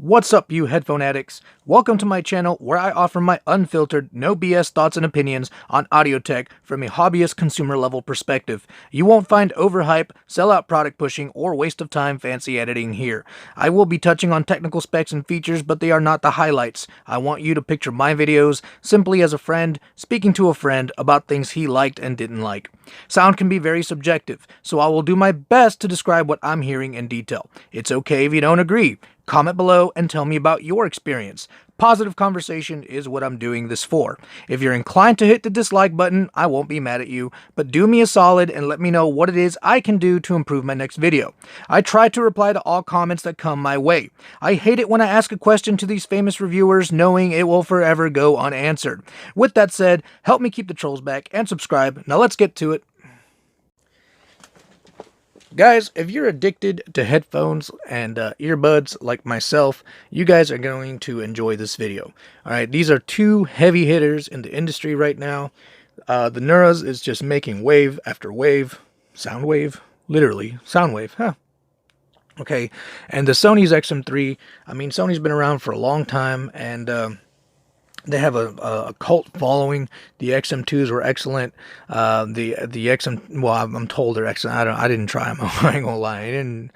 What's up, you headphone addicts? Welcome to my channel where I offer my unfiltered, no BS thoughts and opinions on audio tech from a hobbyist consumer level perspective. You won't find overhype, sellout product pushing, or waste of time fancy editing here. I will be touching on technical specs and features, but they are not the highlights. I want you to picture my videos simply as a friend speaking to a friend about things he liked and didn't like. Sound can be very subjective, so I will do my best to describe what I'm hearing in detail. It's okay if you don't agree. Comment below and tell me about your experience. Positive conversation is what I'm doing this for. If you're inclined to hit the dislike button, I won't be mad at you, but do me a solid and let me know what it is I can do to improve my next video. I try to reply to all comments that come my way. I hate it when I ask a question to these famous reviewers knowing it will forever go unanswered. With that said, help me keep the trolls back and subscribe. Now let's get to it. Guys, if you're addicted to headphones and earbuds like myself, you guys are going to enjoy this video. Alright, these are two heavy hitters in the industry right now. The Nuras is just making wave after wave. Sound wave? Literally, sound wave. Huh. Okay, and the Sony's XM3, I mean, Sony's been around for a long time, and they have a cult following. The XM2s were excellent. The XM, well, I'm told they're excellent. I didn't try them. I ain't gonna lie. I didn't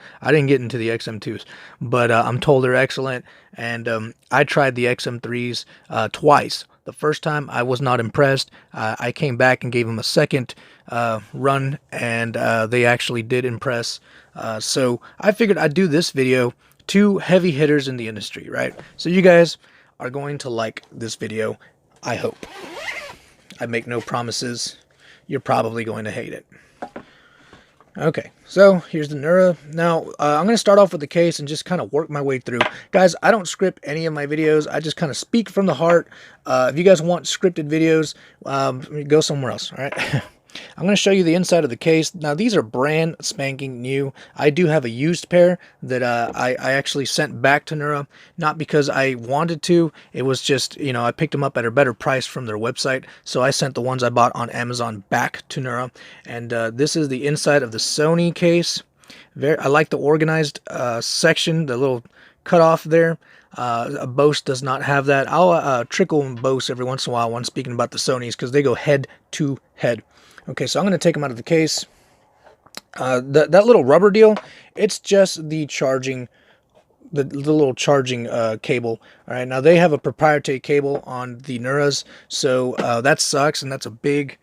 get into the XM2s, but I'm told they're excellent. And I tried the XM3s twice. The first time I was not impressed. I came back and gave them a second run, and they actually did impress. So I figured I'd do this video. Two heavy hitters in the industry, right? So you guys are going to like this video, I hope. I make no promises. You're probably going to hate it. Okay, so here's the Nura. Now, I'm going to start off with the case and just kind of work my way through. Guys, I don't script any of my videos. I just kind of speak from the heart. If you guys want scripted videos, go somewhere else, all right? I'm going to show you the inside of the case. Now, these are brand spanking new. I do have a used pair that I actually sent back to Nura, not because I wanted to. It was just, you know, I picked them up at a better price from their website, so I sent the ones I bought on Amazon back to Nura. And this is the inside of the Sony case. I like the organized section, the little cutoff there. A B.S does not have that. I'll trickle in B.S every once in a while when speaking about the Sonys, because they go head to head. Okay, so I'm going to take them out of the case. That little rubber deal, it's just the charging, the little charging cable. All right, now they have a proprietary cable on the Nuras, so that sucks, and that's a big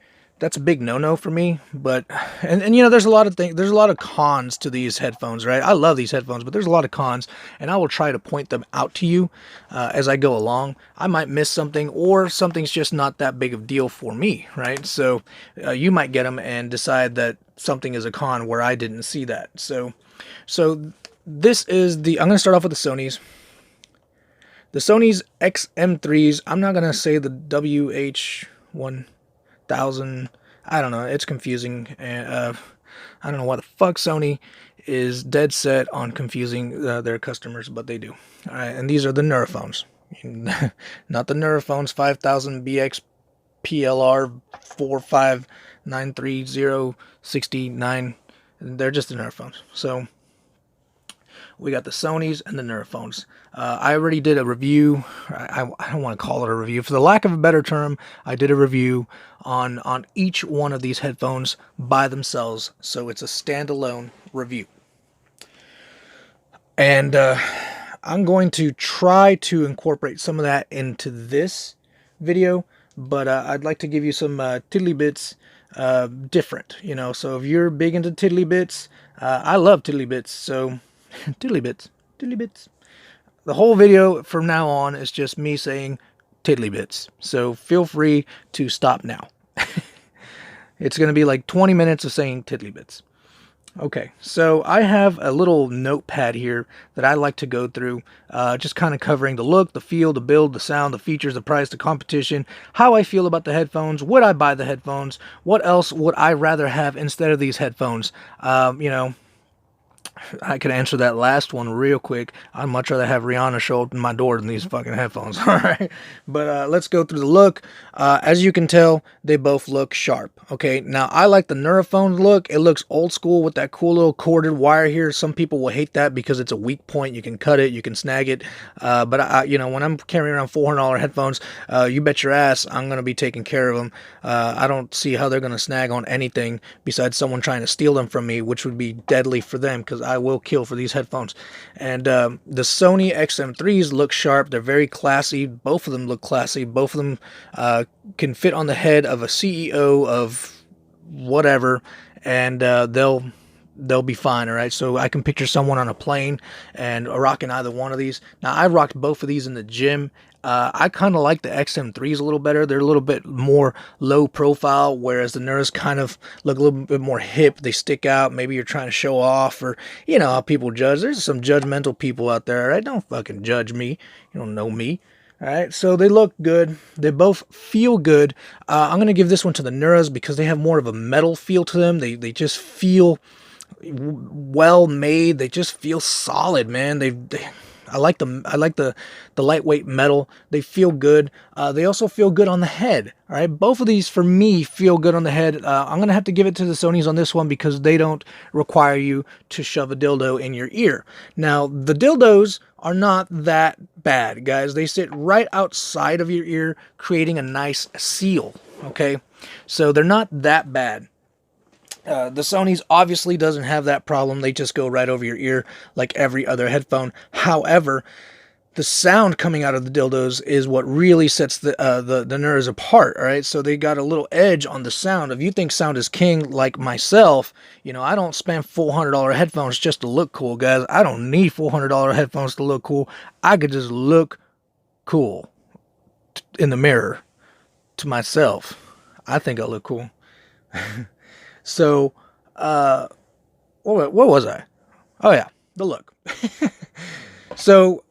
no-no for me. But and you know, there's a lot of things, there's a lot of cons to these headphones, right? I love these headphones, but there's a lot of cons, and I will try to point them out to you as I go along. I might miss something, or something's just not that big of a deal for me, right? So you might get them and decide that something is a con where I didn't see that. So this is the, I'm going to start off with the Sonys. The Sony's XM3s, I'm not going to say the WH1000, I don't know, it's confusing, and I don't know why the fuck Sony is dead set on confusing their customers, but they do. All right, and these are the Nuraphones, not the Nuraphones 5000 BX PLR 4593069. They're just the Nuraphones. So we got the Sonys and the Nuraphones. I already did a review. I don't want to call it a review. For the lack of a better term, I did a review on each one of these headphones by themselves. So it's a standalone review. And I'm going to try to incorporate some of that into this video. But I'd like to give you some tiddly bits different, you know. So if you're big into tiddly bits, I love tiddly bits. So tiddly bits, tiddly bits. The whole video from now on is just me saying tiddly bits. So feel free to stop now. It's going to be like 20 minutes of saying tiddly bits. Okay, so I have a little notepad here that I like to go through, just kind of covering the look, the feel, the build, the sound, the features, the price, the competition, how I feel about the headphones, would I buy the headphones, what else would I rather have instead of these headphones, you know, I can answer that last one real quick. I'd much rather have Rihanna show up in my door than these fucking headphones. All right, but let's go through the look. As you can tell, they both look sharp. Okay, now I like the Nuraphone look. It looks old school with that cool little corded wire here. Some people will hate that because it's a weak point. You can cut it, you can snag it. But when I'm carrying around $400 headphones, you bet your ass I'm gonna be taking care of them. I don't see how they're gonna snag on anything besides someone trying to steal them from me, which would be deadly for them because I will kill for these headphones. And the Sony XM3s look sharp. They're very classy. Both of them look classy. Both of them can fit on the head of a CEO of whatever, and they'll be fine. All right, so I can picture someone on a plane and rocking either one of these. Now I rocked both of these in the gym. I kind of like the XM3s a little better. They're a little bit more low profile, whereas the Nuras kind of look a little bit more hip. They stick out. Maybe you're trying to show off, or you know how people judge. There's some judgmental people out there, right? Don't fucking judge me. You don't know me. All right, so they look good. They both feel good. I'm going to give this one to the Nuras because they have more of a metal feel to them. They just feel well made. They just feel solid, man. I like the lightweight metal. They feel good. They also feel good on the head. All right, both of these for me feel good on the head. I'm gonna have to give it to the Sonys on this one because they don't require you to shove a dildo in your ear. Now the dildos are not that bad, guys. They sit right outside of your ear, creating a nice seal. Okay, so they're not that bad. The Sony's obviously doesn't have that problem. They just go right over your ear like every other headphone. However, the sound coming out of the dildos is what really sets the Nuras apart. All right, so they got a little edge on the sound. If you think sound is king, like myself, I don't spend $400 headphones just to look cool, guys. I don't need $400 headphones to look cool. I could just look cool in the mirror to myself. I think I look cool. So, what was I? Oh yeah, the look. So,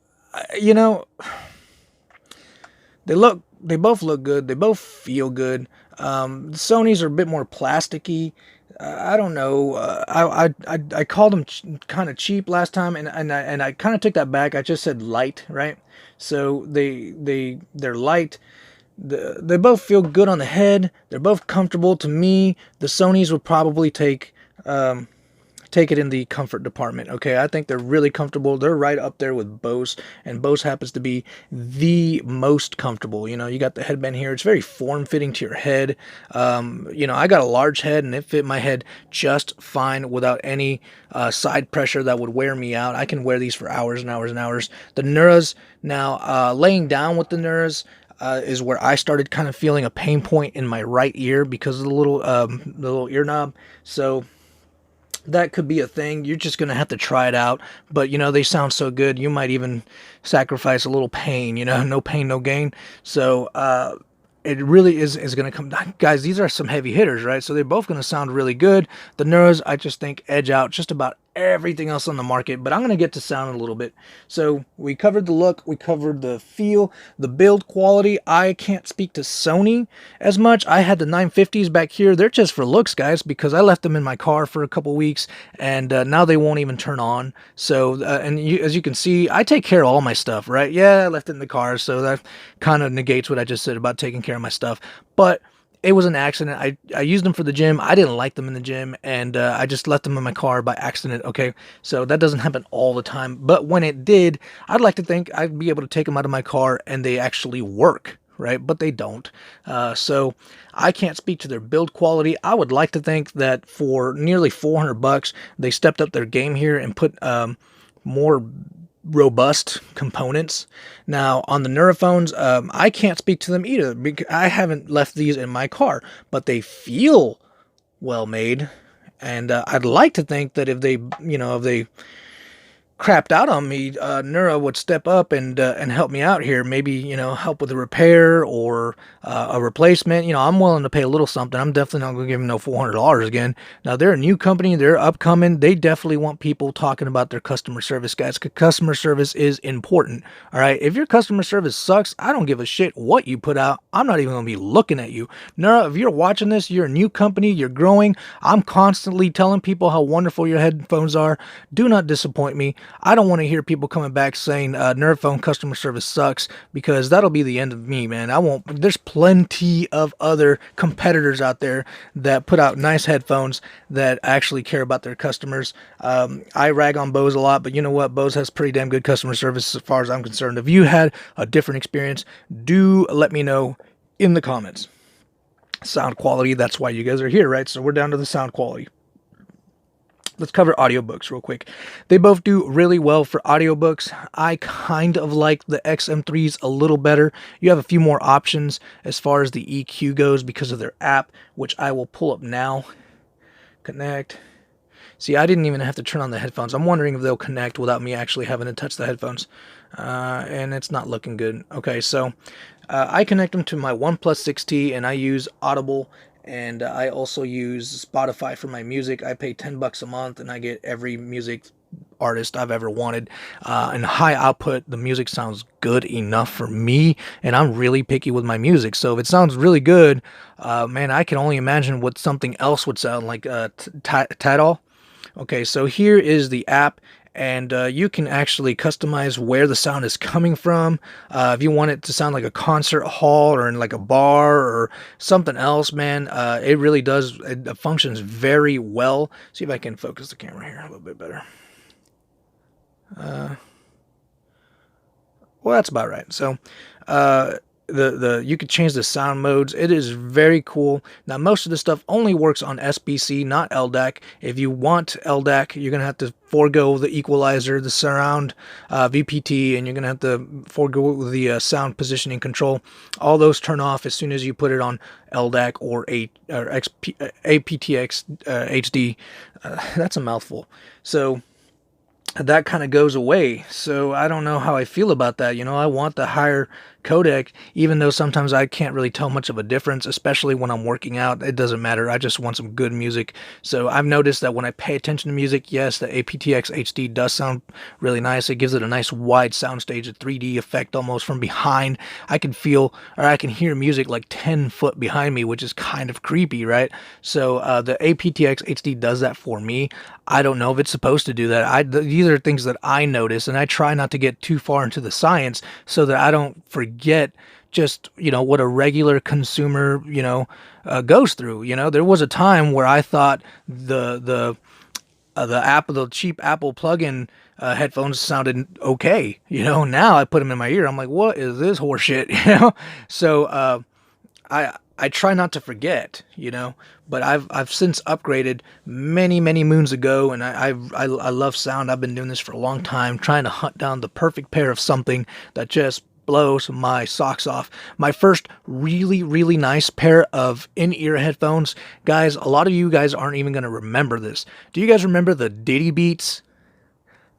they both look good. They both feel good. The Sonys are a bit more plasticky. I don't know. I called them kind of cheap last time, and I kind of took that back. I just said light, right? So they're light. They both feel good on the head. They're both comfortable to me. The Sonys would probably take it in the comfort department. Okay, I think they're really comfortable. They're right up there with Bose, and Bose happens to be the most comfortable. You got the headband here. It's very form-fitting to your head. I got a large head, and it fit my head just fine without any side pressure that would wear me out. I can wear these for hours and hours and hours. The Nuras, now laying down with the Nuras, is where I started kind of feeling a pain point in my right ear because of the little ear knob. So that could be a thing. You're just going to have to try it out. But, they sound so good. You might even sacrifice a little pain, no pain, no gain. So, it really is going to come down. Guys, these are some heavy hitters, right? So they're both going to sound really good. The Nuras, I just think, edge out just about everything else on the market, but I'm going to get to sound a little bit. So we covered the look, we covered the feel, the build quality. I can't speak to Sony as much. I had the 950s back here. They're just for looks, guys, because I left them in my car for a couple weeks, and now they won't even turn on. So, as you can see, I take care of all my stuff, right? Yeah, I left it in the car, so that kind of negates what I just said about taking care of my stuff. But it was an accident. I used them for the gym. I didn't like them in the gym, and I just left them in my car by accident, okay? So that doesn't happen all the time. But when it did, I'd like to think I'd be able to take them out of my car and they actually work, right? But they don't. So I can't speak to their build quality. I would like to think that for nearly $400, they stepped up their game here and put more robust components. Now on the Nuraphones, I can't speak to them either because I haven't left these in my car, but they feel well made, and I'd like to think that if they crapped out on me, Nura would step up and help me out here. Maybe, help with a repair or a replacement. I'm willing to pay a little something. I'm definitely not going to give them no $400 again. Now they're a new company. They're upcoming. They definitely want people talking about their customer service, guys. 'Cause customer service is important. All right. If your customer service sucks, I don't give a shit what you put out. I'm not even going to be looking at you. Nura, if you're watching this, you're a new company. You're growing. I'm constantly telling people how wonderful your headphones are. Do not disappoint me. I don't want to hear people coming back saying Nuraphone customer service sucks, because that'll be the end of me, man. I won't. There's plenty of other competitors out there that put out nice headphones that actually care about their customers. I rag on Bose a lot, but you know what? Bose has pretty damn good customer service as far as I'm concerned. If you had a different experience, do let me know in the comments. Sound quality, that's why you guys are here, right? So we're down to the sound quality. Let's cover audiobooks real quick. They both do really well for audiobooks. I kind of like the XM3s a little better. You have a few more options as far as the EQ goes because of their app, which I will pull up now. Connect. See, I didn't even have to turn on the headphones. I'm wondering if they'll connect without me actually having to touch the headphones. And it's not looking good. Okay, so I connect them to my OnePlus 6T, and I use Audible. And I also use Spotify for my music. I pay $10 a month, and I get every music artist I've ever wanted. And high output, the music sounds good enough for me, and I'm really picky with my music. So if it sounds really good, man, I can only imagine what something else would sound like. Tidal. Okay, so here is the app. And you can actually customize where the sound is coming from. If you want it to sound like a concert hall or in like a bar or something else, man, it really does. It functions very well. See if I can focus the camera here a little bit better. Well, that's about right. So, you could change the sound modes. It is very cool. Now, most of this stuff only works on SBC, not LDAC. If you want LDAC, you're gonna have to forego the equalizer, the surround, VPT, and you're gonna have to forego the sound positioning control. All those turn off as soon as you put it on LDAC or aptX HD. That's a mouthful. So that kind of goes away. So I don't know how I feel about that. I want the higher codec, even though sometimes I can't really tell much of a difference, especially when I'm working out. It doesn't matter. I just want some good music. So I've noticed that when I pay attention to music, yes, the aptX HD does sound really nice. It gives it a nice wide soundstage, a 3D effect almost from behind. I can feel, or I can hear music like 10 foot behind me, which is kind of creepy, right? So the aptX HD does that for me. I don't know if it's supposed to do that. These are things that I notice, and I try not to get too far into the science so that I don't forget just, what a regular consumer, goes through. There was a time where I thought the cheap Apple plug-in headphones sounded okay. Now I put them in my ear. I'm like, what is this horse shit? So I try not to forget, but I've since upgraded many moons ago, and I love sound. I've been doing this for a long time, trying to hunt down the perfect pair of something that just blows my socks off. My first really nice pair of in-ear headphones, guys. A lot of you guys aren't even gonna remember this. Do you guys remember the Diddy Beats?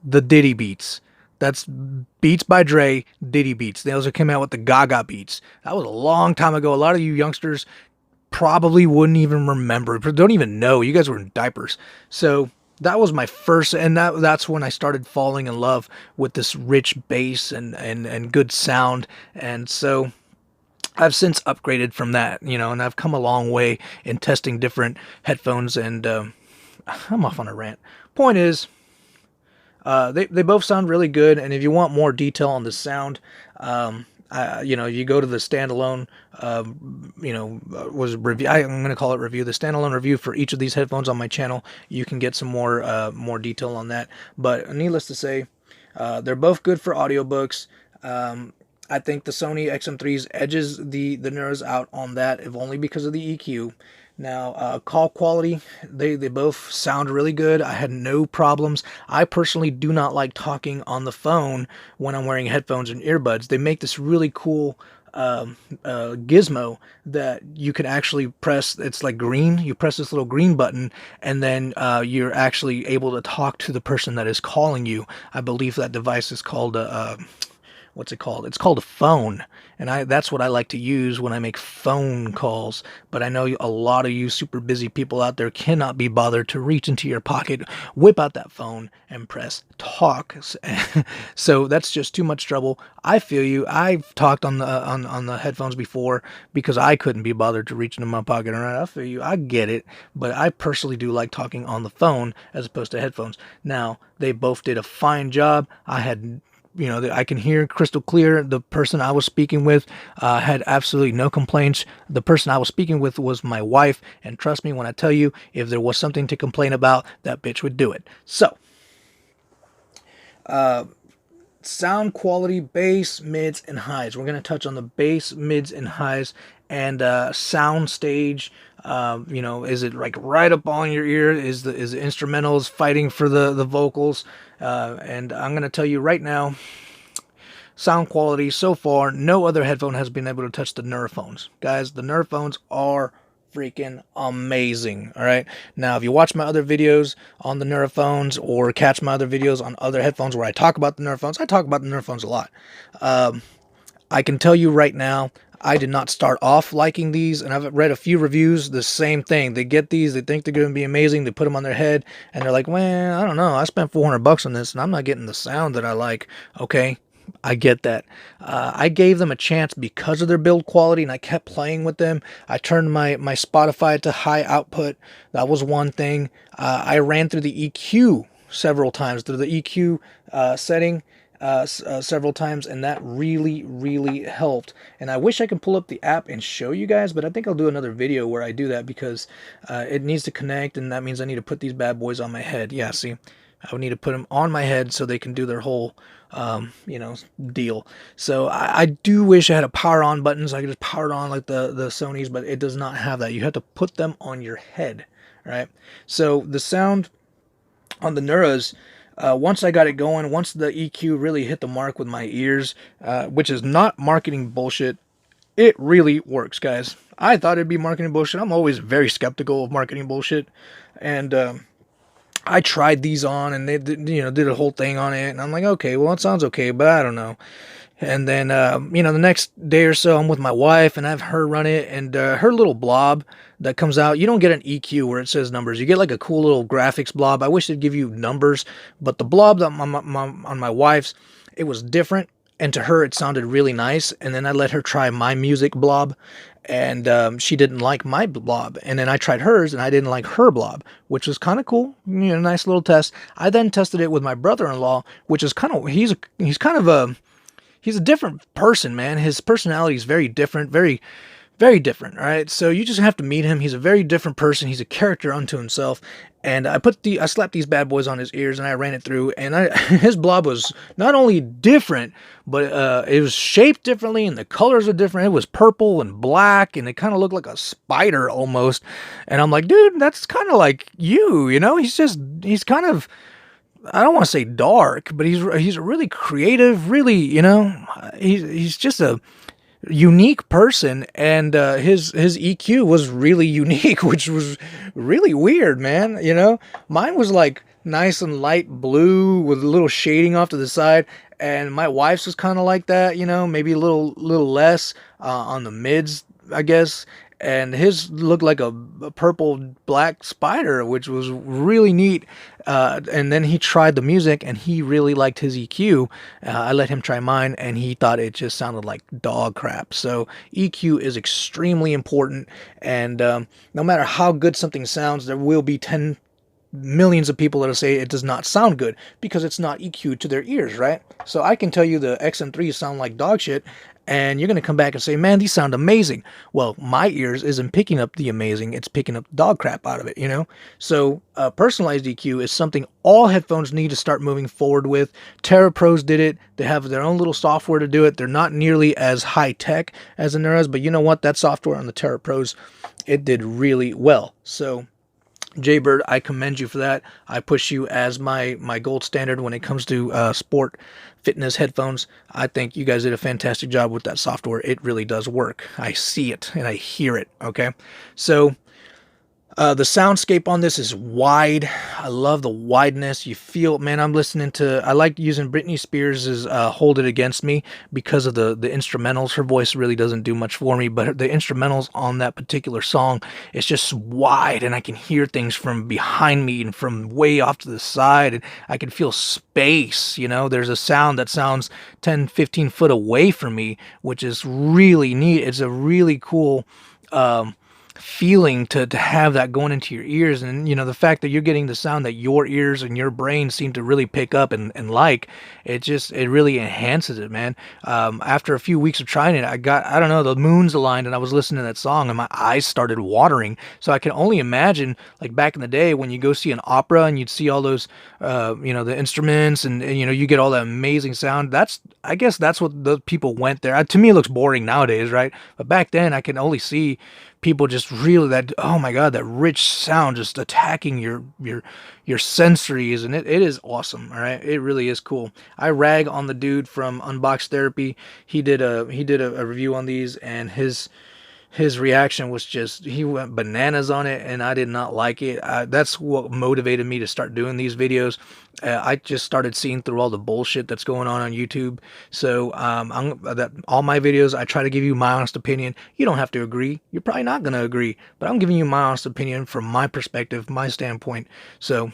The Diddy Beats. That's Beats by Dre, Diddy Beats. They also came out with the Gaga Beats. That was a long time ago. A lot of you youngsters probably wouldn't even remember, don't even know. You guys were in diapers. So that was my first, and that's when I started falling in love with this rich bass and good sound. And so I've since upgraded from that, and I've come a long way in testing different headphones. And I'm off on a rant. Point is, they both sound really good, and if you want more detail on the sound, you go to the standalone, was review. I'm going to call it review. The standalone review for each of these headphones on my channel. You can get some more detail on that. But needless to say, they're both good for audiobooks. I think the Sony XM3s edges the Nuras out on that, if only because of the EQ. Now, call quality, they both sound really good. I had no problems. I personally do not like talking on the phone when I'm wearing headphones and earbuds. They make this really cool gizmo that you can actually press. It's like green. You press this little green button, and then you're actually able to talk to the person that is calling you. I believe that device is called a what's it called? It's called a phone, and that's what I like to use when I make phone calls. But I know a lot of you super busy people out there cannot be bothered to reach into your pocket, whip out that phone, and press talk. So that's just too much trouble. I feel you. I've talked on the on the headphones before because I couldn't be bothered to reach into my pocket. All right, I feel you. I get it. But I personally do like talking on the phone as opposed to headphones. Now, they both did a fine job. I had, I can hear crystal clear. The person I was speaking with had absolutely no complaints. The person I was speaking with was my wife, and trust me when I tell you, if there was something to complain about, that bitch would do it. So, sound quality, bass, mids, and highs. We're going to touch on the bass, mids, and highs, and sound stage. Is it like right up on your ear? Is the instrumentals fighting for the vocals? And I'm going to tell you right now, sound quality so far, no other headphone has been able to touch the Nuraphones. Guys, the Nuraphones are freaking amazing. All right. Now, if you watch my other videos on the Nuraphones or catch my other videos on other headphones where I talk about the Nuraphones, I talk about the Nuraphones a lot. I can tell you right now, I did not start off liking these, and I've read a few reviews, the same thing. They get these, they think they're going to be amazing, they put them on their head, and they're like, well, I don't know, I spent $400 on this, and I'm not getting the sound that I like. Okay, I get that. I gave them a chance because of their build quality, and I kept playing with them. I turned my Spotify to high output. That was one thing. I ran through the EQ several times, through the EQ setting several times, and that really, really helped. And I wish I could pull up the app and show you guys, but I think I'll do another video where I do that because it needs to connect, and that means I need to put these bad boys on my head. Yeah, see? I would need to put them on my head so they can do their whole, deal. So I do wish I had a power on button so I could just power it on like the Sony's, but it does not have that. You have to put them on your head, right? So the sound on the Nuras, once I got it going, once the EQ really hit the mark with my ears, which is not marketing bullshit, it really works, guys. I thought it'd be marketing bullshit. I'm always very skeptical of marketing bullshit, and I tried these on, and they did a whole thing on it, and I'm like, okay, well, it sounds okay, but I don't know. And then, the next day or so, I'm with my wife, and I have her run it, and her little blob that comes out, you don't get an EQ where it says numbers. You get like a cool little graphics blob. I wish they'd give you numbers, but the blob that on my wife's, it was different, and to her, it sounded really nice. And then I let her try my music blob, and she didn't like my blob. And then I tried hers, and I didn't like her blob, which was kind of cool. Nice little test. I then tested it with my brother-in-law, which is kind of, he's a different person, man. His personality is very different, very, very different. All right. So you just have to meet him. He's a very different person. He's a character unto himself. And I slapped these bad boys on his ears, and I ran it through, and his blob was not only different, but it was shaped differently, and the colors are different. It was purple and black, and it kind of looked like a spider almost. And I'm like, dude, that's kind of like you, he's kind of, I don't want to say dark, but he's really creative, really, he's just a unique person, and his EQ was really unique, which was really weird, man. Mine was like nice and light blue with a little shading off to the side, and my wife's was kind of like that, maybe a little less on the mids, I guess. And his looked like a purple black spider, which was really neat. And then he tried the music, and he really liked his EQ. I let him try mine, and he thought it just sounded like dog crap. So EQ is extremely important, and no matter how good something sounds, there will be 10 millions of people that'll say it does not sound good because it's not EQ'd to their ears, right? So I can tell you the XM3s sound like dog shit, and you're going to come back and say, man, these sound amazing. Well, my ears isn't picking up the amazing, it's picking up dog crap out of it, So personalized EQ is something all headphones need to start moving forward with. Nuraphones did it. They have their own little software to do it. They're not nearly as high tech as the Nuras, but you know what? That software on the Nuraphones, it did really well. So Jaybird, I commend you for that. I push you as my gold standard when it comes to sport fitness headphones. I think you guys did a fantastic job with that software. It really does work. I see it and I hear it. Okay, so the soundscape on this is wide. I love the wideness. You feel, man, I like using Britney Spears' Hold It Against Me because of the instrumentals. Her voice really doesn't do much for me, but the instrumentals on that particular song, it's just wide, and I can hear things from behind me and from way off to the side, and I can feel space. There's a sound that sounds 10, 15 foot away from me, which is really neat. It's a really cool feeling to have that going into your ears, and the fact that you're getting the sound that your ears and your brain seem to really pick up and like it really enhances it, man. After a few weeks of trying it, I don't know, the moons aligned and I was listening to that song and my eyes started watering. So I can only imagine, like back in the day when you go see an opera and you'd see all those the instruments, and you get all that amazing sound. I guess that's what the people went there. To me it looks boring nowadays, right? But back then I can only see people just really, that, oh my god, that rich sound just attacking your sensories, and it is awesome. All right, it really is cool. I rag on the dude from Unbox Therapy. He did a review on these, and his reaction was just, he went bananas on it, and I did not like it. That's what motivated me to start doing these videos. I just started seeing through all the bullshit that's going on YouTube. So all my videos, I try to give you my honest opinion. You don't have to agree. You're probably not going to agree, but I'm giving you my honest opinion from my perspective, my standpoint. So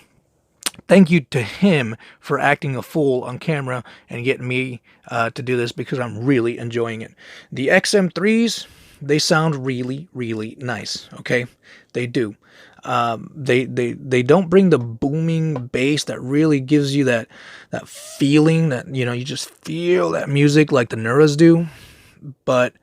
thank you to him for acting a fool on camera and getting me to do this, because I'm really enjoying it. The XM3s, they sound really, really nice. Okay, they do. They don't bring the booming bass that really gives you that feeling that you just feel that music like the Nuras do, but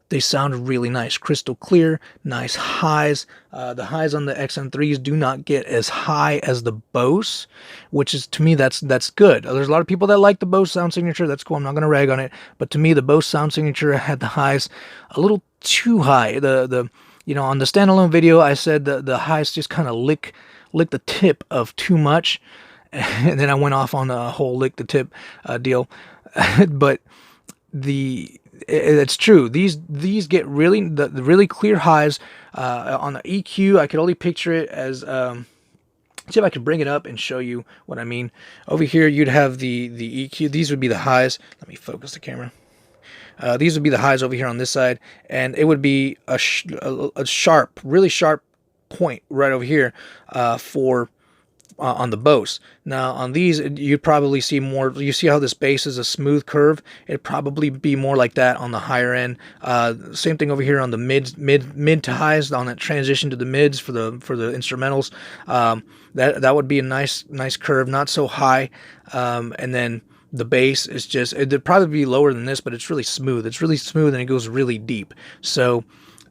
they sound really nice, crystal clear, nice highs. The highs on the XM3s do not get as high as the B.O.S., which is, to me, that's good. There's a lot of people that like the B.O.S. sound signature. That's cool. I'm not going to rag on it. But to me, the B.O.S. sound signature had the highs a little too high. On the standalone video, I said the highs just kind of lick the tip of too much. And then I went off on the whole lick the tip deal. But it's true. These get really the really clear highs on the EQ. I could only picture it as see if I could bring it up and show you what I mean. Over here, you'd have the EQ. These would be the highs. Let me focus the camera. These would be the highs over here on this side, and it would be a sharp, really sharp point right over here for on the B.O.S. Now on these, you'd probably see more. You see how this bass is a smooth curve? It'd probably be more like that on the higher end. Same thing over here on the mid to highs, on that transition to the mids for the instrumentals. That would be a nice curve, not so high. And then the bass is just, it'd probably be lower than this, but it's really smooth. It's really smooth and it goes really deep. So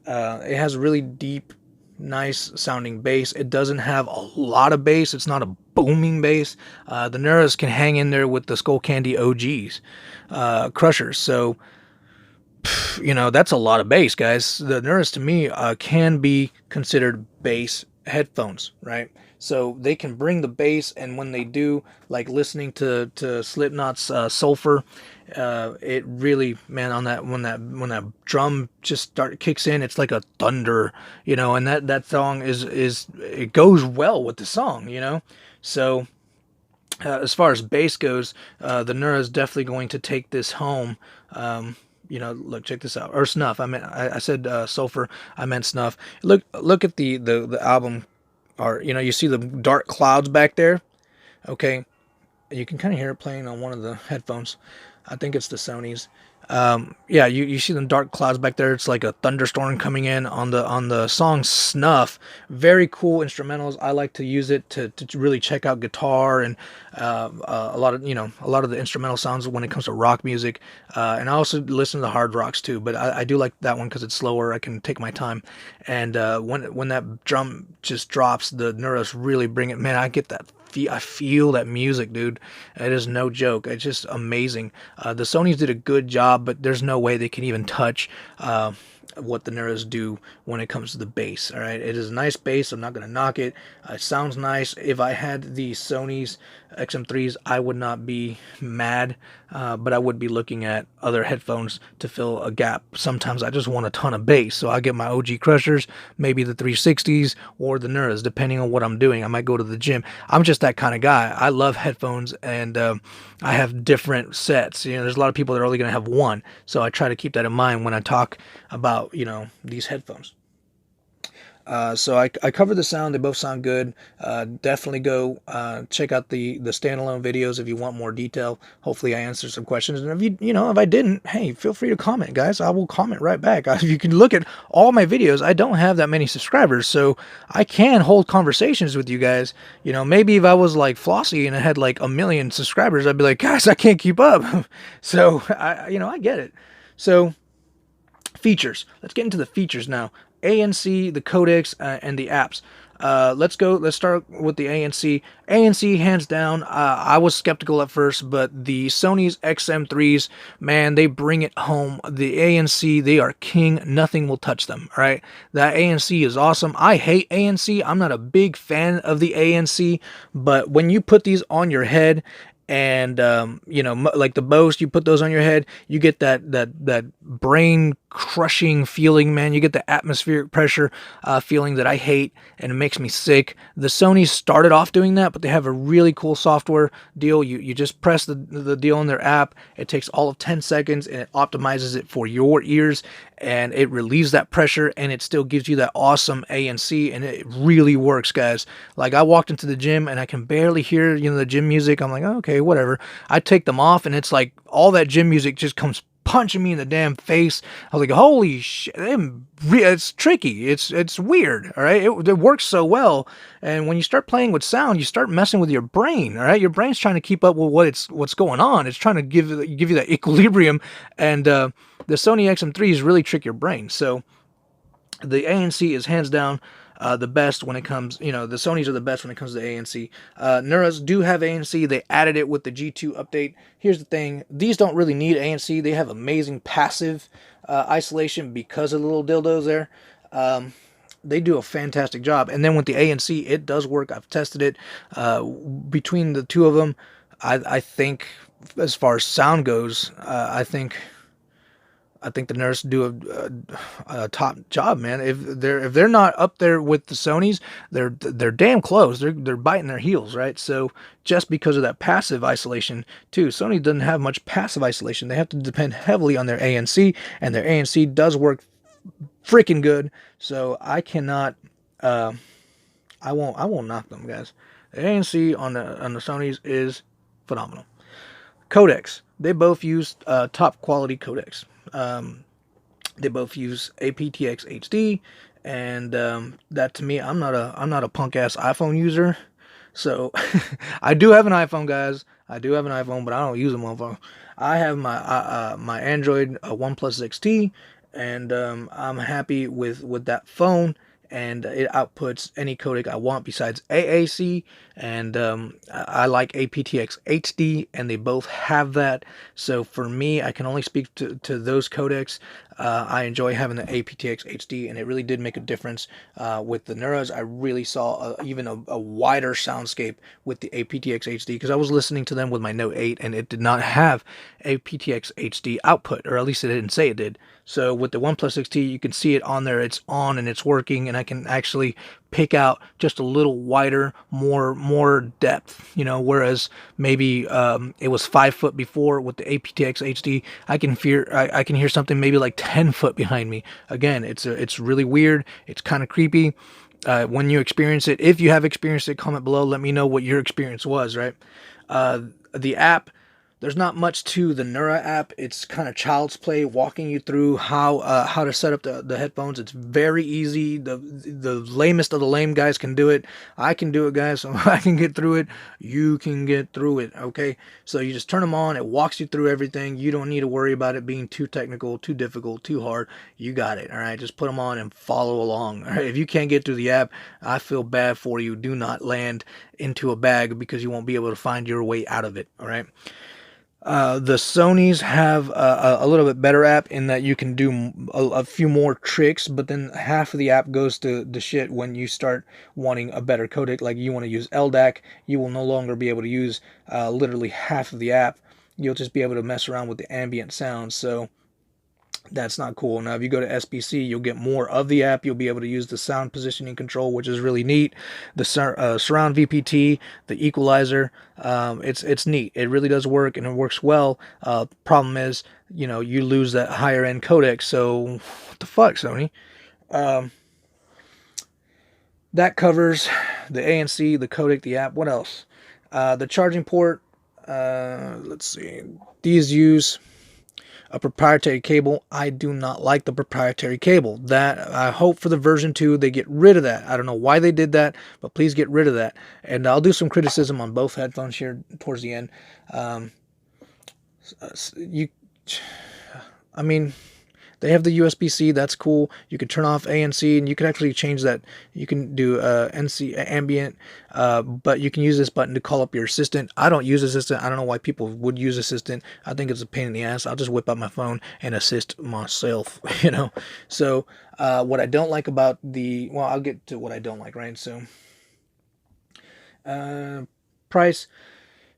it has really deep, nice sounding bass. It doesn't have a lot of bass. It's not a booming bass. The Nuras can hang in there with the Skull Candy OGs, crushers. So, that's a lot of bass, guys. The Nuras, to me, can be considered bass headphones, right? So they can bring the bass, and when they do, like listening to Slipknot's Sulfur, it really, man, on that when that drum just kicks in, it's like a thunder, and that song is it goes well with the song, So as far as bass goes, the Nura is definitely going to take this home. Look, check this out. Or Snuff. I said Sulfur. I meant Snuff. Look at the album. Or you see the dark clouds back there. Okay, you can kind of hear it playing on one of the headphones. I think it's the Sony's. Yeah, you see them dark clouds back there. It's like a thunderstorm coming in on the song Snuff. Very cool instrumentals. I like to use it to really check out guitar and a lot of the instrumental sounds when it comes to rock music. And I also listen to the hard rocks too, but I do like that one because it's slower. I can take my time. And when that drum just drops, the Nuras really bring it. Man, I get that. I feel that music, dude. It is no joke. It's just amazing. The Sonys did a good job, but there's no way they can even touch what the Neuras do when it comes to the bass. All right, it is a nice bass. I'm not going to knock it. It sounds nice. If I had the Sony's XM3s, I would not be mad, but I would be looking at other headphones to fill a gap. Sometimes I just want a ton of bass, so I get my OG Crushers, maybe the 360s or the Neuras, depending on what I'm doing. I might go to the gym. I'm just that kind of guy. I love headphones, and I have different sets. You know, there's a lot of people that are only going to have one, so I try to keep that in mind when I talk about, you know, these headphones. So I covered the sound. They both sound good. Definitely go check out the standalone videos if you want more detail. Hopefully I answered some questions. And if I didn't, hey, feel free to comment, guys. I will comment right back. You can look at all my videos. I don't have that many subscribers, so I can hold conversations with you guys. You know, maybe if I was like Flossie and I had like 1 million subscribers, I'd be like, guys, I can't keep up. So I get it. So features. Let's get into the features now. ANC, the codecs, and the apps. Let's start with the ANC. ANC, hands down. I was skeptical at first, but the Sony's XM3s, man, they bring it home. The ANC, they are king. Nothing will touch them. All right, that ANC is awesome. I hate ANC. I'm not a big fan of the ANC, but when you put these on your head, and like the Bose, you put those on your head, you get that brain crushing feeling, man. You get the atmospheric pressure feeling that I hate, and it makes me sick. The Sony started off doing that, but they have a really cool software deal. You just press the deal in their app. It takes all of 10 seconds and it optimizes it for your ears, and it relieves that pressure, and it still gives you that awesome ANC, and it really works, guys. Like, I walked into the gym and I can barely hear the gym music. I'm like, oh, okay, whatever. I take them off and it's like all that gym music just comes punching me in the damn face. I was like, holy shit, it's tricky. It's weird. All right, it works so well, and when you start playing with sound, you start messing with your brain. All right, your brain's trying to keep up with what's going on. It's trying to give you that equilibrium, and the Sony XM3s really trick your brain. So the ANC is hands down the best when it comes, the Sonys are the best when it comes to ANC. Neuras do have ANC. They added it with the G2 update. Here's the thing. These don't really need ANC. They have amazing passive isolation because of the little dildos there. They do a fantastic job. And then with the ANC, it does work. I've tested it. Between the two of them, I think, as far as sound goes, I think the Nurse do a top job, man. If they're not up there with the Sonys, they're damn close. They're biting their heels, right? So just because of that passive isolation too, Sony doesn't have much passive isolation. They have to depend heavily on their ANC, and their ANC does work freaking good. So I cannot, I won't knock them, guys. The ANC on the Sonys is phenomenal. Codecs. They both use top quality codecs. They both use aptX HD, and that, to me, I'm not a punk ass iPhone user. So I do have an iPhone, guys. I do have an iPhone, but I don't use a motherfucker. I have my Android OnePlus XT, and I'm happy with that phone. And it outputs any codec I want besides AAC, and I like aptX HD, and they both have that. So for me, I can only speak to those codecs. I enjoy having the aptX HD, and it really did make a difference with the Neuras. I really saw even a wider soundscape with the aptX HD, because I was listening to them with my Note 8, and it did not have aptX HD output, or at least it didn't say it did. So with the OnePlus XT, you can see it on there. It's on and it's working, and I can actually pick out just a little wider, more depth, whereas maybe it was 5 foot before. With the aptX HD, I can hear something maybe like 10 foot behind me. Again, it's really weird. It's kind of creepy. When you experience it, if you have experienced it, comment below. Let me know what your experience was, right? The app, there's not much to the Nura app. It's kind of child's play, walking you through how to set up the headphones. It's very easy. The lamest of the lame guys can do it. I can do it, guys. So I can get through it. You can get through it, okay? So you just turn them on. It walks you through everything. You don't need to worry about it being too technical, too difficult, too hard. You got it, all right? Just put them on and follow along, all right? If you can't get through the app, I feel bad for you. Do not land into a bag, because you won't be able to find your way out of it, all right? The Sonys have a little bit better app in that you can do a few more tricks, but then half of the app goes to the shit when you start wanting a better codec. Like you want to use LDAC, you will no longer be able to use literally half of the app. You'll just be able to mess around with the ambient sounds. So that's not cool. Now, if you go to SBC, you'll get more of the app. You'll be able to use the sound positioning control, which is really neat. The surround VPT, the equalizer, it's neat. It really does work, and it works well. Problem is, you lose that higher end codec. So, what the fuck, Sony? That covers the ANC, the codec, the app. What else? The charging port. Let's see. These use a proprietary cable. I do not like the proprietary cable. That I hope for the version 2 they get rid of that. I don't know why they did that, but please get rid of that. And I'll do some criticism on both headphones here towards the end. You, I mean, they have the USB-C. That's cool. You can turn off ANC, and you can actually change that. You can do NC ambient, but you can use this button to call up your assistant. I don't use assistant. I don't know why people would use assistant. I think it's a pain in the ass. I'll just whip out my phone and assist myself. So what I don't like about well, I'll get to what I don't like, right? So price.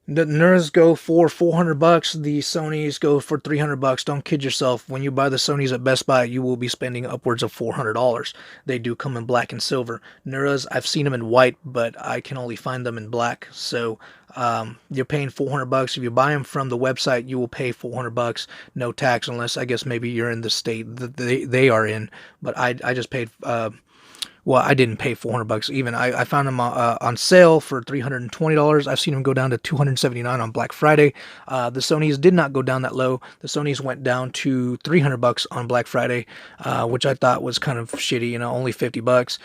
The Nuras go for $400. The Sonys go for $300. Don't kid yourself. When you buy the Sonys at Best Buy, you will be spending upwards of $400. They do come in black and silver. Nuras, I've seen them in white, but I can only find them in black. So you're paying $400. If you buy them from the website, you will pay $400, no tax, unless I guess maybe you're in the state that they are in. But I just paid. Well, I didn't pay $400 even. I found them on sale for $320. I've seen them go down to $279 on Black Friday. The Sonys did not go down that low. The Sonys went down to $300 on Black Friday, which I thought was kind of shitty. Only $50.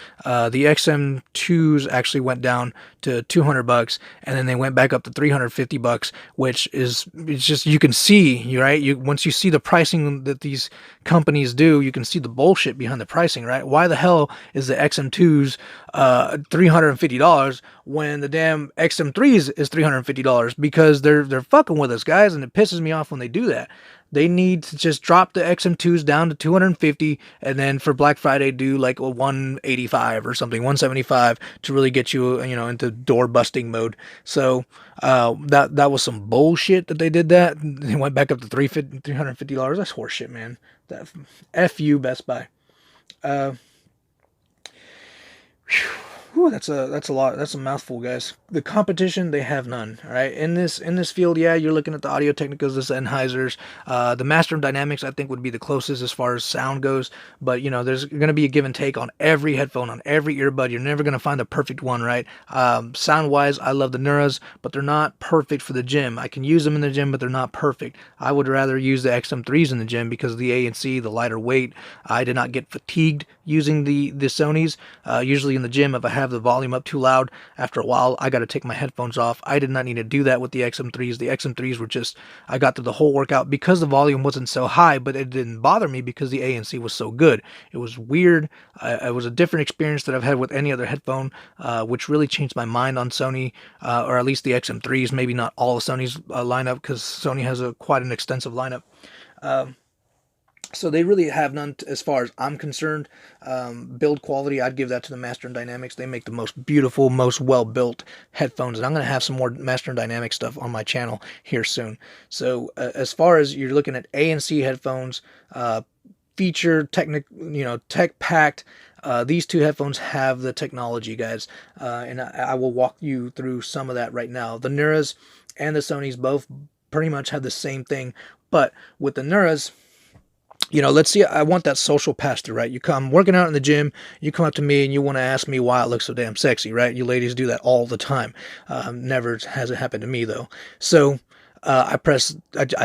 The XM2s actually went down to $200, and then they went back up to $350, which it's just, you can see, right? Once you see the pricing that these companies do, you can see the bullshit behind the pricing, right? Why the hell is the XM2s $350 when the damn XM3s is $350? Because they're fucking with us, guys, and it pisses me off when they do that. They need to just drop the XM2s down to $250, and then for Black Friday do like a $185 or something, $175 to really get you, into door busting mode. So that was some bullshit that they did that. They went back up to $350. That's horseshit, man. F you, Best Buy. Whew, that's a lot. That's a mouthful, guys. The competition, they have none. All right, in this field, yeah, you're looking at the Audio Technicas, the Sennheisers, the Master Dynamics. I think would be the closest as far as sound goes. But there's going to be a give and take on every headphone, on every earbud. You're never going to find the perfect one, right? Sound wise, I love the Nuras, but they're not perfect for the gym. I can use them in the gym, but they're not perfect. I would rather use the XM3s in the gym because of the ANC, the lighter weight. I did not get fatigued using the Sonys. Usually in the gym, if I have the volume up too loud, after a while I got to take my headphones off. I did not need to do that with the XM3s. The XM3s were just, I got through the whole workout because the volume wasn't so high, but it didn't bother me because the ANC was so good. It was weird. It was a different experience that I've had with any other headphone, which really changed my mind on Sony, or at least the XM3s. Maybe not all of Sony's lineup, because Sony has quite an extensive lineup. So they really have none as far as I'm concerned. Build quality, I'd give that to the Master & Dynamics. They make the most beautiful, most well-built headphones, and I'm going to have some more Master & Dynamics stuff on my channel here soon. So as far as you're looking at ANC headphones, feature, tech-packed, these two headphones have the technology, guys, and I will walk you through some of that right now. The Nuras and the Sonys both pretty much have the same thing, but with the Nuras, let's see, I want that social pass-through, right? You come working out in the gym, you come up to me and you want to ask me why it looks so damn sexy, right? You ladies do that all the time. Never has it happened to me, though. So I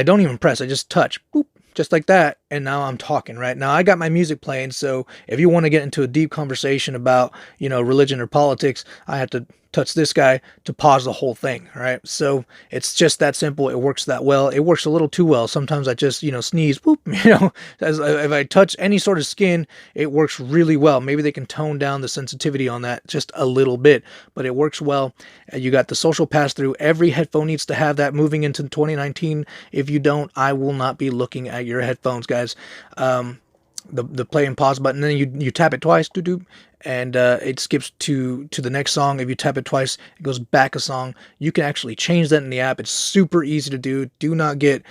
don't even press, I just touch, boop, just like that, and now I'm talking, right? Now I got my music playing, so if you want to get into a deep conversation about, religion or politics, I have to touch this guy to pause the whole thing, right? So it's just that simple. It works that well. It works a little too well. Sometimes I just, sneeze, whoop, if I touch any sort of skin, it works really well. Maybe they can tone down the sensitivity on that just a little bit, but it works well. You got the social pass-through. Every headphone needs to have that moving into 2019. If you don't, I will not be looking at your headphones, guys. The play and pause button, then you tap it twice, and it skips to the next song. If you tap it twice, it goes back a song. You can actually change that in the app. It's super easy to do. Do not get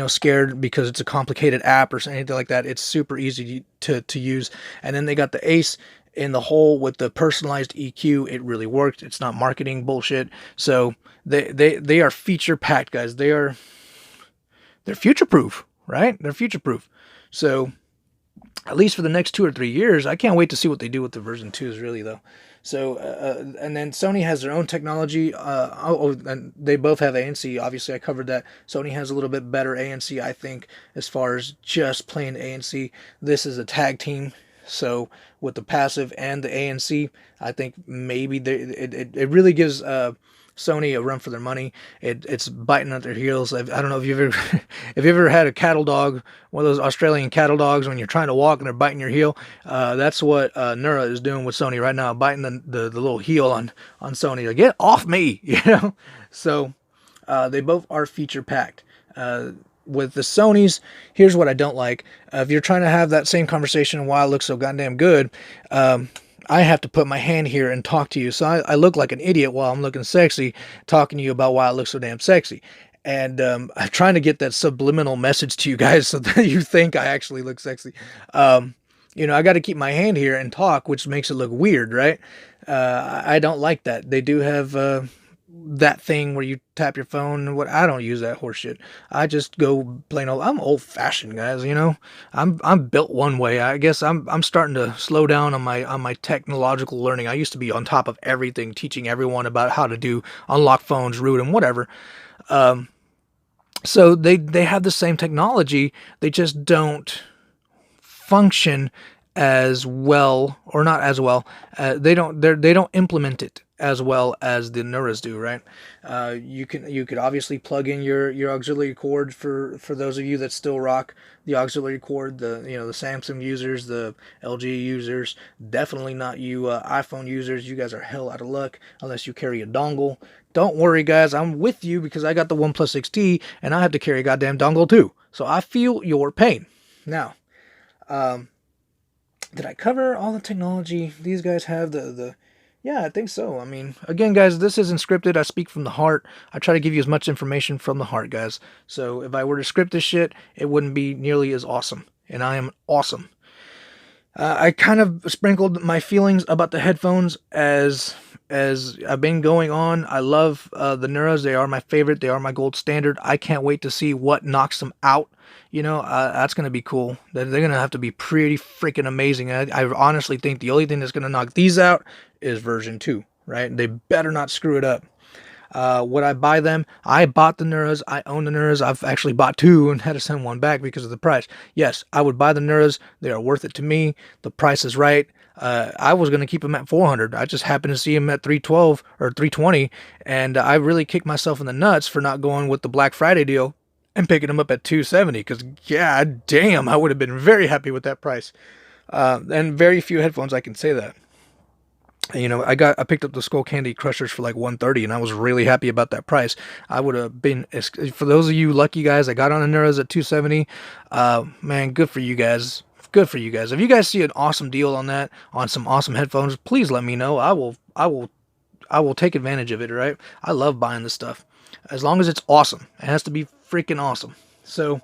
scared because it's a complicated app or anything like that. It's super easy to use. And then they got the Ace in the hole with the personalized EQ. It really worked. It's not marketing bullshit. So they are feature packed, guys. They're future proof, right? They're future proof. So at least for the next 2 or 3 years, I can't wait to see what they do with the version 2s, really, though. So, and then Sony has their own technology. And they both have ANC. Obviously, I covered that. Sony has a little bit better ANC, I think, as far as just plain ANC. This is a tag team. So, with the passive and the ANC, I think maybe it really gives Sony a run for their money. It's biting at their heels. I don't know if you've ever if you ever had a cattle dog, one of those Australian cattle dogs, when you're trying to walk and they're biting your heel. That's what Nura is doing with Sony right now, biting the little heel on Sony. Like, get off me, So they both are feature packed. With the Sonys, here's what I don't like. If you're trying to have that same conversation while it looks so goddamn good, I have to put my hand here and talk to you. So I look like an idiot while I'm looking sexy, talking to you about why I look so damn sexy. And I'm trying to get that subliminal message to you guys so that you think I actually look sexy. I got to keep my hand here and talk, which makes it look weird, right? I don't like that. They do have that thing where you tap your phone. I don't use that horse shit. I just go plain old. I'm old fashioned, guys. I'm built one way. I guess I'm starting to slow down on my technological learning. I used to be on top of everything, teaching everyone about how to do unlock phones, root, and whatever. So they have the same technology. They just don't function as well, or not as well. They don't implement it as well as the Nuras do, right? You could obviously plug in your auxiliary cord for those of you that still rock the auxiliary cord, the Samsung users, the LG users. Definitely not you iPhone users. You guys are hell out of luck unless you carry a dongle. Don't worry, guys. I'm with you because I got the OnePlus 6T and I have to carry a goddamn dongle too. So I feel your pain. Now, did I cover all the technology these guys have? Yeah, I think so. I mean, again, guys, this isn't scripted. I speak from the heart. I try to give you as much information from the heart, guys. So if I were to script this shit, it wouldn't be nearly as awesome. And I am awesome. I kind of sprinkled my feelings about the headphones as I've been going on. I love the Nuras. They are my favorite. They are my gold standard. I can't wait to see what knocks them out. That's going to be cool. They're going to have to be pretty freaking amazing. I honestly think the only thing that's going to knock these out is version 2, right? They better not screw it up. Would I buy them? I bought the Nuras. I own the Nuras. I've actually bought 2 and had to send one back because of the price. Yes, I would buy the Nuras. They are worth it to me. The price is right. I was going to keep them at $400. I just happened to see them at $312 or $320, and I really kicked myself in the nuts for not going with the Black Friday deal and picking them up at $270, because god damn, I would have been very happy with that price. And very few headphones I can say that. I picked up the Skull Candy Crushers for like $130, and I was really happy about that price. I would have been, for those of you lucky guys that got on the Nuras at $270, man, good for you guys. Good for you guys. If you guys see an awesome deal on that, on some awesome headphones, please let me know. I will take advantage of it, right? I love buying this stuff. As long as it's awesome. It has to be freaking awesome. So,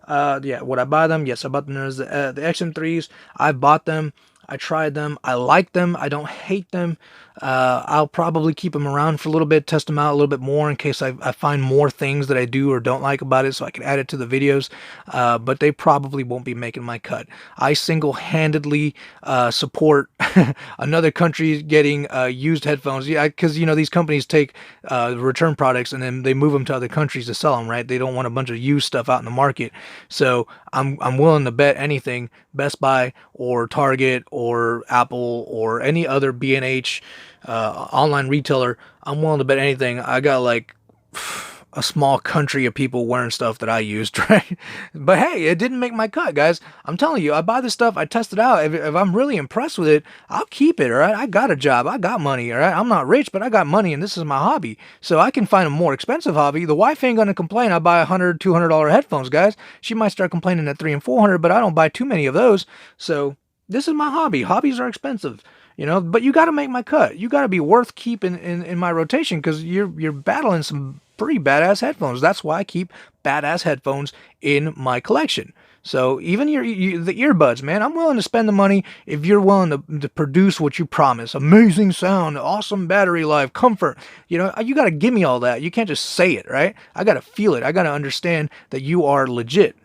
yeah, would I buy them? Yes, I bought the Nuras. The XM3s, I bought them. I tried them. I like them. I don't hate them. I'll probably keep them around for a little bit, test them out a little bit more in case I find more things that I do or don't like about it, so I can add it to the videos. But they probably won't be making my cut. I single-handedly support another country getting used headphones. Yeah, because these companies take return products and then they move them to other countries to sell them. Right? They don't want a bunch of used stuff out in the market. So I'm willing to bet anything, Best Buy or Target or Apple or any other B&H online retailer, I'm willing to bet anything. I got like a small country of people wearing stuff that I used, right? But hey, it didn't make my cut, guys. I'm telling you, I buy this stuff, I test it out. If I'm really impressed with it, I'll keep it, all right? I got a job, I got money, all right? I'm not rich, but I got money, and this is my hobby. So I can find a more expensive hobby. The wife ain't gonna complain. I buy $100, $200 headphones, guys. She might start complaining at $300 and $400, but I don't buy too many of those. So this is my hobby. Hobbies are expensive. But you got to make my cut. You got to be worth keeping in my rotation, because you're battling some pretty badass headphones. That's why I keep badass headphones in my collection. So even the earbuds, man, I'm willing to spend the money if you're willing to produce what you promise. Amazing sound, awesome battery life, comfort. You got to give me all that. You can't just say it, right? I got to feel it. I got to understand that you are legit.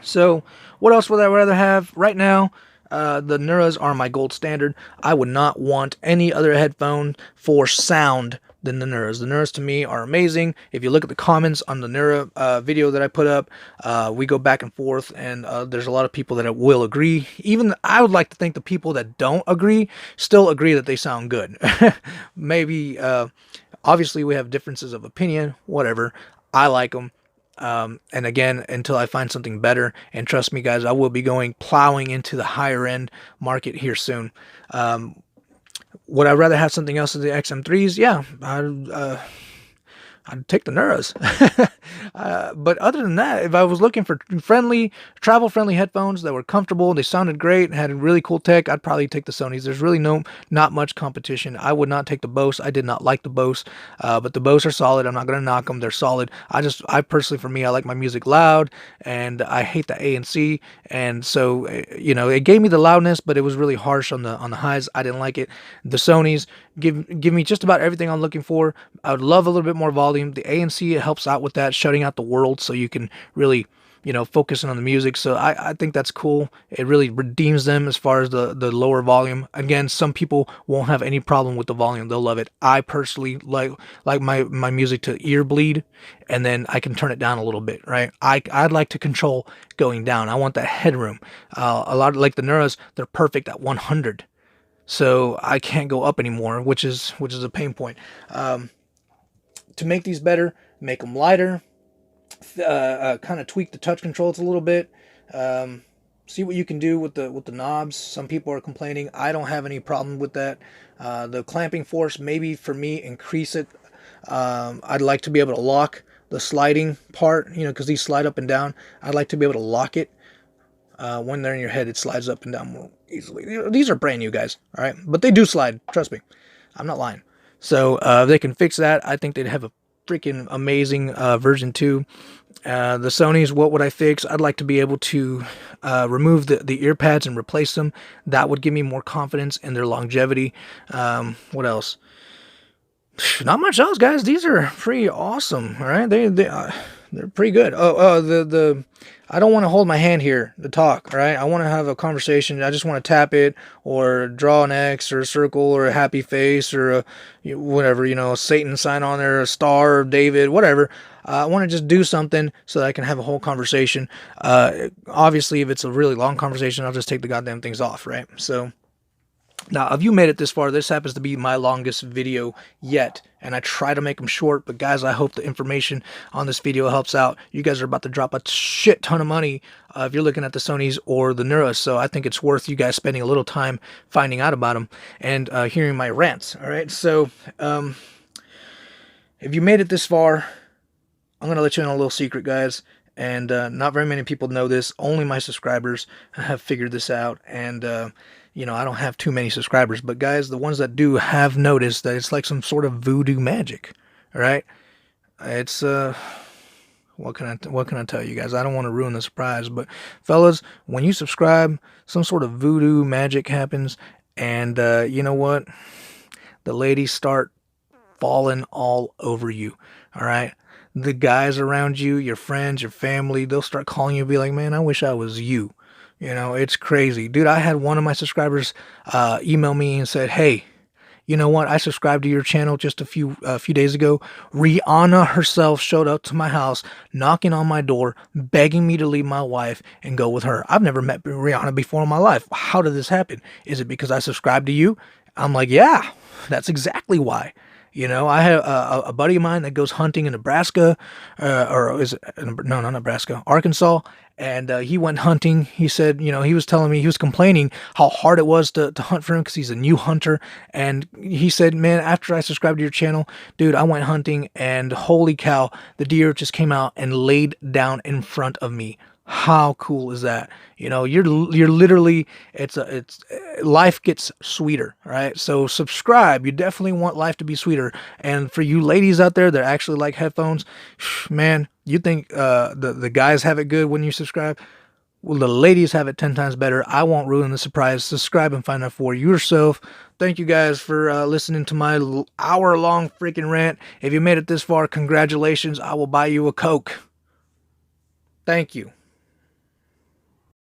So what else would I rather have right now? The Nuras are my gold standard. I would not want any other headphone for sound than the Nuras. The Nuras to me are amazing. If you look at the comments on the Nura video that I put up, we go back and forth, and there's a lot of people that will agree. Even I would like to think the people that don't agree still agree that they sound good. Maybe, obviously we have differences of opinion, whatever. I like them. And again, until I find something better, and trust me guys, I will be plowing into the higher end market here soon. Would I rather have something else than the XM3s? Yeah, I'd take the Nuras. But other than that, if I was looking for travel-friendly headphones that were comfortable, they sounded great, had really cool tech, I'd probably take the Sonys. There's really not much competition. I would not take the B.O.S. I did not like the B.O.S. But the B.O.S. are solid. I'm not going to knock them. They're solid. I personally, for me, I like my music loud, and I hate the ANC. And so, it gave me the loudness, but it was really harsh on the highs. I didn't like it. The Sonys give me just about everything I'm looking for. I would love a little bit more volume. The ANC, it helps out with that, shutting out the world, so you can really focusing on the music. So I think that's cool. It really redeems them as far as the lower volume. Again, some people won't have any problem with the volume. They'll love it. I personally like my music to ear bleed, and then I can turn it down a little bit, right? I'd like to control going down. I want that headroom. A lot like the Nuras, they're perfect at 100. So I can't go up anymore, which is a pain point. To make these better, make them lighter, kind of tweak the touch controls a little bit, see what you can do with the knobs. Some people are complaining. I don't have any problem with that. The clamping force, maybe for me, increase it. I'd like to be able to lock the sliding part, because these slide up and down. I'd like to be able to lock it. When they're in your head, it slides up and down more easily. These are brand new, guys, all right? But they do slide, trust me. I'm not lying. So if they can fix that, I think they'd have a freaking amazing version 2. The Sonys, what would I fix? I'd like to be able to remove the ear pads and replace them. That would give me more confidence in their longevity. What else? Not much else, guys. These are pretty awesome, all right? They're pretty good. I don't want to hold my hand here to talk, all right? I want to have a conversation. I just want to tap it or draw an X or a circle or a happy face or a whatever, a Satan sign on there, a star, or David, whatever. I want to just do something so that I can have a whole conversation. Obviously, if it's a really long conversation, I'll just take the goddamn things off, right? So now, if you made it this far, this happens to be my longest video yet, and I try to make them short, but guys, I hope the information on this video helps out. You guys are about to drop a shit ton of money if you're looking at the Sonys or the Nuras, so I think it's worth you guys spending a little time finding out about them and hearing my rants, all right? So, if you made it this far, I'm going to let you in on a little secret, guys, and not very many people know this. Only my subscribers have figured this out, and I don't have too many subscribers, but guys, the ones that do have noticed that it's like some sort of voodoo magic, all right? It's, what can I tell you guys? I don't want to ruin the surprise, but fellas, when you subscribe, some sort of voodoo magic happens, and you know what? The ladies start falling all over you, all right? The guys around you, your friends, your family, they'll start calling you and be like, man, I wish I was you. It's crazy. Dude, I had one of my subscribers email me and said, hey, You know what? I subscribed to your channel just a few days ago. Rihanna herself showed up to my house, knocking on my door, begging me to leave my wife and go with her. I've never met Rihanna before in my life. How did this happen? Is it because I subscribed to you? I'm like, yeah, that's exactly why. You know, I have a buddy of mine that goes hunting in Nebraska, or is it, no, not Nebraska, Arkansas. And he went hunting. He said, you know, he was telling me, he was complaining how hard it was to hunt for him because he's a new hunter. And he said, man, after I subscribed to your channel, dude, I went hunting and holy cow, the deer just came out and laid down in front of me. How cool is that? You know, you're literally, it's life gets sweeter, right? So subscribe. You definitely want life to be sweeter. And for you ladies out there that actually like headphones, man, you think the guys have it good when you subscribe? Well, the ladies have it 10 times better. I won't ruin the surprise. Subscribe and find out for yourself. Thank you guys for listening to my hour-long freaking rant. If you made it this far, congratulations. I will buy you a Coke. Thank you.